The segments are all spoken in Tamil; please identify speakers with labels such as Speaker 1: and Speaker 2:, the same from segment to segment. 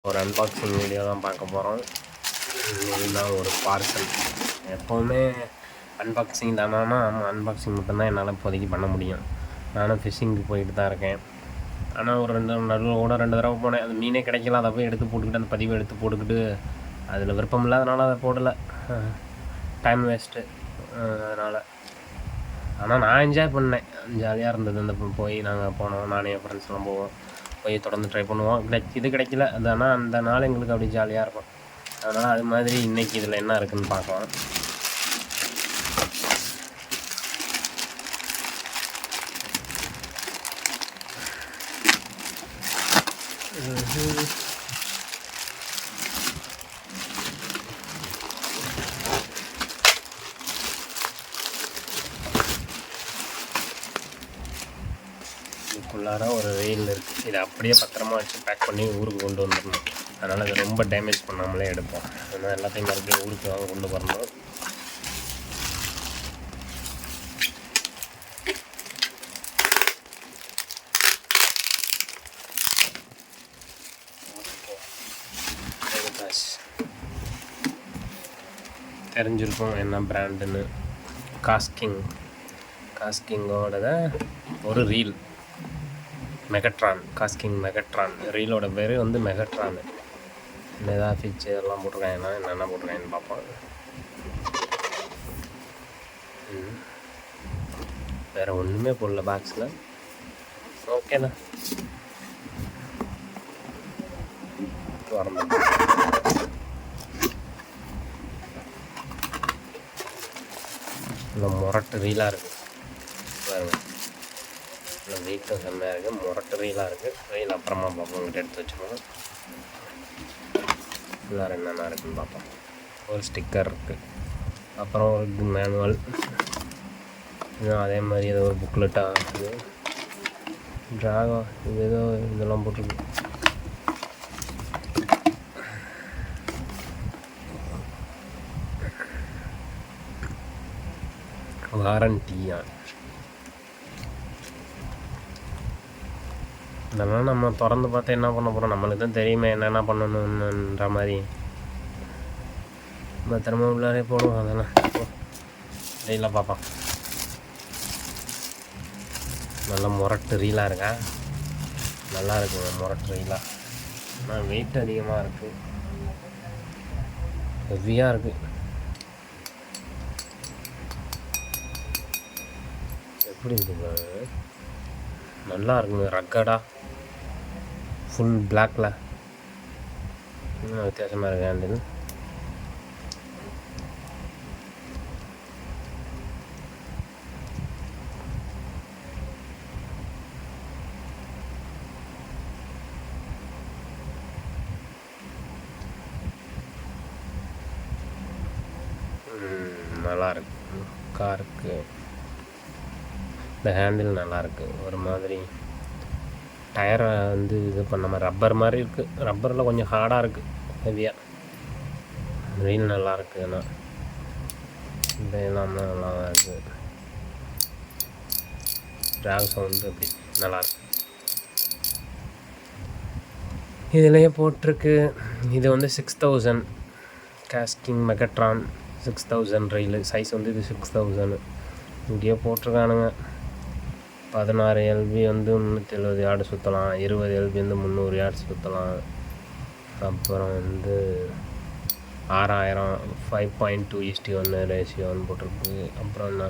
Speaker 1: ஒரு அன்பாக்சிங் வீடியோ தான் பார்க்க போகிறோம். இதுதான் ஒரு பார்சல். எப்போவுமே அன்பாக்சிங் தானா? ஆமாம், அன்பாக்சிங் மட்டும்தான் என்னால் இப்போதைக்கு பண்ண முடியும். நானும் ஃபிஷ்ஷிங்க்கு போயிட்டு தான் இருக்கேன். ஆனால் ஒரு நடுவில் கூட 2 தடவை போனேன். அது மீனே கிடைக்கல. அதை போய் எடுத்து போட்டுக்கிட்டு அந்த பதிவை எடுத்து போட்டுக்கிட்டு அதில் விருப்பம் இல்லாதனால அதை போடலை. டைம் வேஸ்ட்டு அதனால். ஆனால் நான் என்ஜாய் பண்ணேன், ஜாலியாக இருந்தது. அந்த போய் நாங்கள் போனோம், நானே என் ஃப்ரெண்ட்ஸ்லாம் போவோம், போய் தொடர்ந்து ட்ரை பண்ணுவோம். இது கிடைக்கல அது, ஆனால் அந்த நாள் எங்களுக்கு அப்படி ஜாலியாக இருக்கும். அதனால் அது மாதிரி இன்றைக்கி இதில் என்ன இருக்குதுன்னு பார்க்கலாம். இதுக்குள்ளார ஒரு ரயில் இருக்குது. இதை அப்படியே பத்திரமா வச்சு பேக் பண்ணி ஊருக்கு கொண்டு வந்துடணும். அதனால் அதை ரொம்ப டேமேஜ் பண்ணாமலே எடுப்போம். அதனால் எல்லாத்தையும் மறுபடியும் ஊருக்கு வாங்க கொண்டு வரணும். தெரிஞ்சிருக்கும் என்ன பிராண்டுன்னு. காஸ்கிங்கோட ஒரு ரீல் மெகட்ரான். காஸ்கிங் மெகட்ரான் ரீலோட பேர் வந்து மெகட்ரான். ஏதாவது ஃபிச்சு இதெல்லாம் போட்டிருக்காங்கன்னா என்னென்ன போட்டிருக்காங்கன்னு பார்ப்போம். வேறு ஒன்றுமே போடல பாக்ஸில். ஓகே தான், வரணும். இந்த முரட்டு ரீலாக இருக்குது பாருங்கள். இல்லை வெயிட்டும் செம்மையாக இருக்குது, முரட்டு ரீலாக இருக்குது. ரீல் அப்புறமா பார்ப்போம், உங்கள்கிட்ட எடுத்து வச்சுருவோம். எல்லோரும் என்னென்ன இருக்குதுன்னு பார்ப்போம். ஒரு ஸ்டிக்கர் இருக்குது, அப்புறம் ஒரு மேனுவல், அதே மாதிரி ஏதோ ஒரு புக்லெட்டாக இருக்குது. ட்ராகோ இது ஏதோ இதெல்லாம் போட்டிருக்கு. வாரண்டியா. இதெல்லாம் நம்ம திறந்து பார்த்து என்ன பண்ண போகிறோம்? நம்மளுக்கு தான் தெரியுமே என்னென்ன பண்ணணுன்ற மாதிரி. பத்திரமா உள்ளாரே போடுவோம். அதெல்லாம் ரீலாக பார்ப்போம். நல்லா முரட்டு ரீலாக இருக்கா? நல்லா இருக்குங்க முரட்டு ரீலாக. ஆனால் வெயிட் அதிகமாக இருக்குது, ஹெவியாக இருக்குது. எப்படி இருக்குங்க? நல்லா இருக்குங்க, ரக்கடா, ஃபுல் பிளாக்ல. வித்தியாசமாக இருக்குது ஹேண்டில். நல்லா இருக்கு. காருக்கு இந்த ஹேண்டில் நல்லாயிருக்கு. ஒரு மாதிரி டயரை வந்து இது பண்ண மாதிரி ரப்பர் மாதிரி இருக்குது. ரப்பரில் கொஞ்சம் ஹார்டாக இருக்குது, ஹெவியாக. ரீல் நல்லாயிருக்கு. ஆனால் இந்த எல்லாம் தான் நல்லா இருக்குது. ட்ராக் சவுண்டு அப்படி நல்லாயிருக்கு. இதிலேயே போட்டிருக்கு. இது வந்து 6000 காஸ்கிங் மெகட்ரான் 6000 ரயில் சைஸ் வந்து இது 6000. இங்கேயே போட்டிருக்கானுங்க. 16 LB வந்து 370 யார்டு சுற்றலாம், 20 LB வந்து 300 யார்டு சுற்றலாம். அப்புறம் வந்து 6000 5.2:1 ரேஷியோன்னு போட்டிருக்கு. அப்புறம் என்ன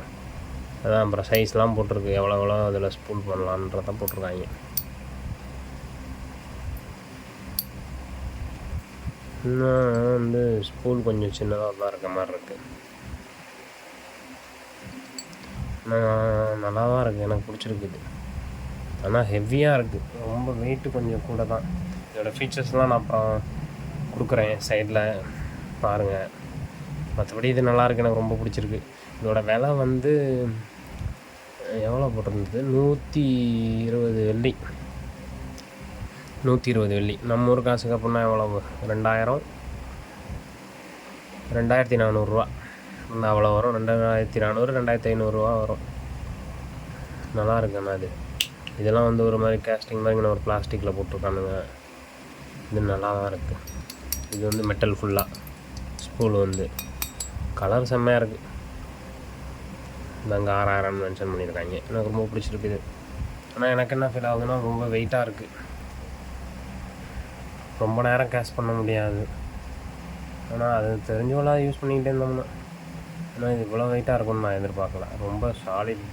Speaker 1: அதான், அப்புறம் சைஸ்லாம் போட்டிருக்கு, எவ்வளோ அதில் ஸ்பூல் பண்ணலான்றதான் போட்டிருக்காங்க. இன்னும் வந்து ஸ்பூல் கொஞ்சம் சின்னதாக தான் இருக்க மாதிரி இருக்குது. நல்லா தான் இருக்குது, எனக்கு பிடிச்சிருக்குது. ஆனால் ஹெவியாக இருக்குது, ரொம்ப வெயிட்டு கொஞ்சம் கூட தான். இதோடய ஃபீச்சர்ஸ்லாம் நான் அப்புறம் கொடுக்குறேன் சைடில் பாருங்கள். மற்றபடி இது நல்லாயிருக்கு, எனக்கு ரொம்ப பிடிச்சிருக்கு. இதோட விலை வந்து எவ்வளோ போட்டிருந்தது? 120 வெள்ளி. 120 வெள்ளி நம்ம ஊர் காசுக்கு அப்படின்னா எவ்வளவு? 2400 ரூபா அவ்வளோ வரும். 2400 2500 ரூபா வரும். நல்லா இருக்குண்ணா. இதெல்லாம் வந்து ஒரு மாதிரி கேஸ்டிங் மாதிரி ஒரு பிளாஸ்டிக்கில் போட்டிருக்கானுங்க. இது நல்லா தான் இருக்குது. இது வந்து மெட்டல் ஃபுல்லாக. ஸ்பூல் வந்து கலர் செம்மையாக இருக்குது. நாங்கள் 6000 மென்ஷன் பண்ணியிருக்காங்க. எனக்கு ரொம்ப பிடிச்சிருக்குது. ஆனால் எனக்கு என்ன ஃபீல் ஆகுதுன்னா ரொம்ப வெயிட்டாக இருக்குது. ரொம்ப நேரம் கேஷ் பண்ண முடியாது. ஆனால் அது தெரிஞ்சவங்களாம் யூஸ் பண்ணிக்கிட்டே இருந்தோம்னா. ஆனால் இது இவ்வளோ வெயிட்டாக இருக்கும்னு நான் எதிர்பார்க்கல. ரொம்ப சாலிட்,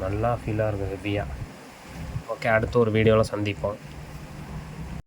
Speaker 1: நல்லா ஃபீலாக இருக்குது, ஹெவியாக. ஓகே, அடுத்த ஒரு வீடியோவில் சந்திப்போம்.